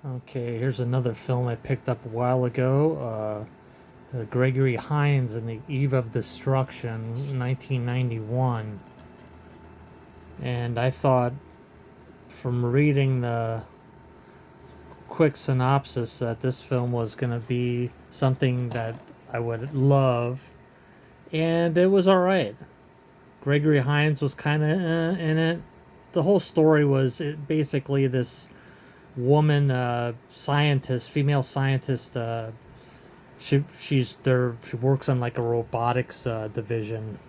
Okay, here's another film I picked up a while ago. Gregory Hines and the Eve of Destruction, 1991. And I thought, from reading the quick synopsis, that this film was going to be something that I would love. And it was alright. Gregory Hines was kind of in it. The whole story was basically this woman scientist, female scientist. She works on like a robotics division,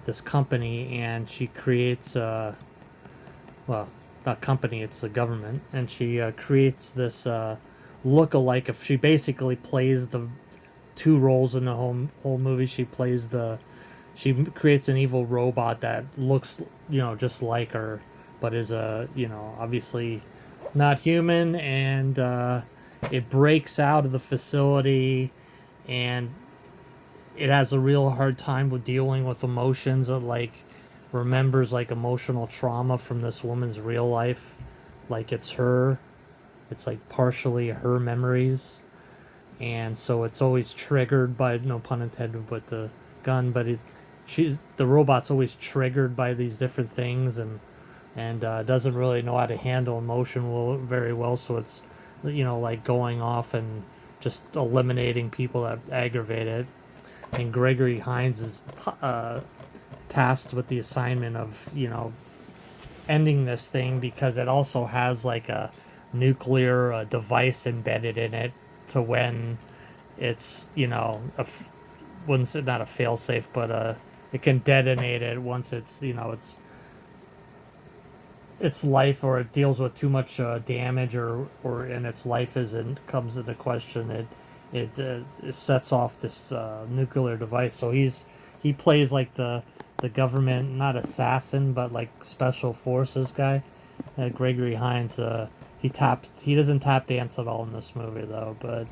this company, and she creates well, not company, it's the government, and she creates this look-alike. If she basically plays the two roles in the whole movie, she creates an evil robot that looks, just like her, but is obviously not human, and it breaks out of the facility, and it has a real hard time with dealing with emotions. It like remembers like emotional trauma from this woman's real life, like it's like partially her memories, and so it's always triggered by, no pun intended with the gun, but the robot's always triggered by these different things, and doesn't really know how to handle emotion very well. So it's like going off and just eliminating people that aggravate it. And Gregory Hines is tasked with the assignment of ending this thing, because it also has like a nuclear device embedded in it, to when it's once not a failsafe, but it can detonate it once its life, or it deals with too much damage, or in its life isn't comes into question. It sets off this nuclear device. So he plays like the government, not assassin, but like special forces guy. Gregory Hines, he doesn't tap dance at all in this movie though. But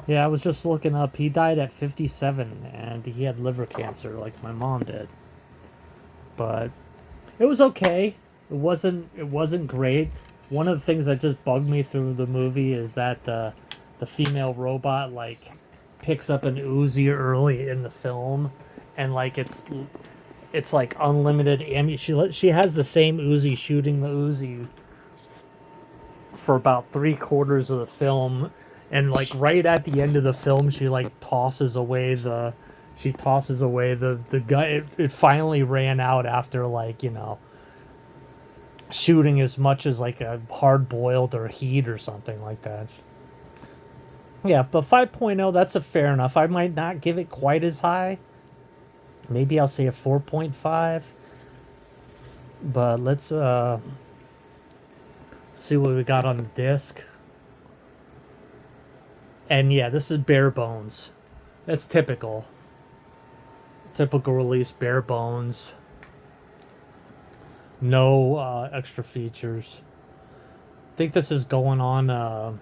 yeah, I was just looking up. He died at 57, and he had liver cancer, like my mom did. But it was okay. It wasn't great. One of the things that just bugged me through the movie is that the female robot like picks up an Uzi early in the film, and like it's like unlimited ammunition. She has the same Uzi shooting the Uzi for about 3/4 of the film, and like right at the end of the film, she tosses away the guy. It finally ran out after like shooting as much as like a hard boiled or heat or something like that. Yeah, but 5.0, that's a fair enough. I might not give it quite as high. Maybe I'll say a 4.5. But let's see what we got on the disc. And yeah, this is bare bones. That's typical. Typical release, bare bones. No extra features. I think this is going on.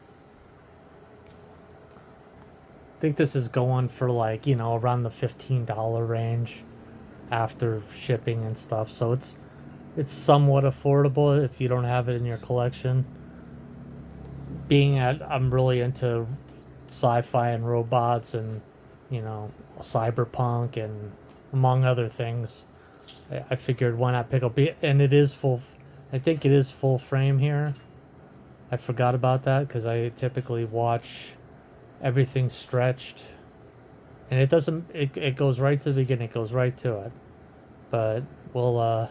Think this is going for like around the $15 range after shipping and stuff. So it's somewhat affordable if you don't have it in your collection. I'm really into sci-fi and robots, and cyberpunk, and among other things. I figured why not pick up, and it is full. I think it is full frame here. I forgot about that because I typically watch everything stretched, and it doesn't. It goes right to the beginning. It goes right to it. But we'll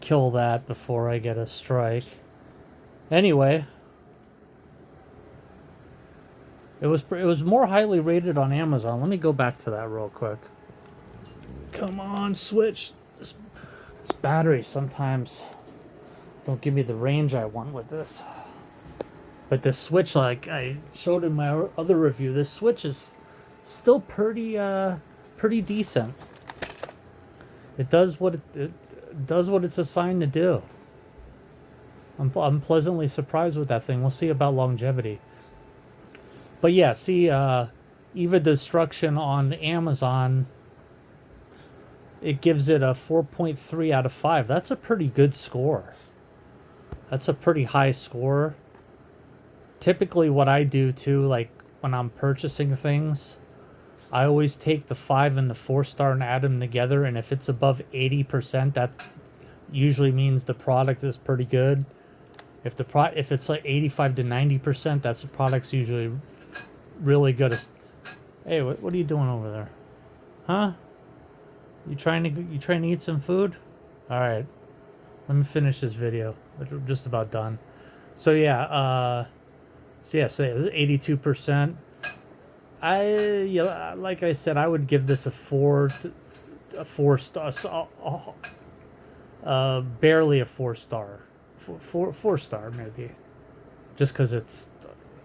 kill that before I get a strike. Anyway, it was more highly rated on Amazon. Let me go back to that real quick. Come on, Switch. This battery sometimes don't give me the range I want with this. But this Switch, like I showed in my other review, this Switch is still pretty decent. It does what it does what it's assigned to do. I'm pleasantly surprised with that thing. We'll see about longevity. But yeah, see, Eva Destruction on Amazon, it gives it a 4.3 out of 5. That's a pretty good score. That's a pretty high score. typically what I do too, like when I'm purchasing things, I always take the 5 and the 4-star and add them together, and if it's above 80%, that usually means the product is pretty good. If it's like 85 to 90%, that's the product's usually really good. Hey, what are you doing over there? Huh? You trying to eat some food? All right. Let me finish this video. We're just about done. So yeah, so 82%. Like I said, I would give this a 4 star, barely a 4-star, 4-star maybe, just because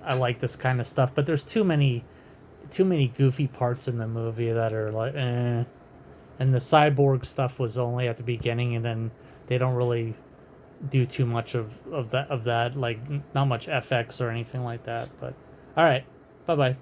I like this kind of stuff. But there's too many goofy parts in the movie that are like, eh. And the cyborg stuff was only at the beginning, and then they don't really do too much of that, like not much FX or anything like that. But all right, bye bye.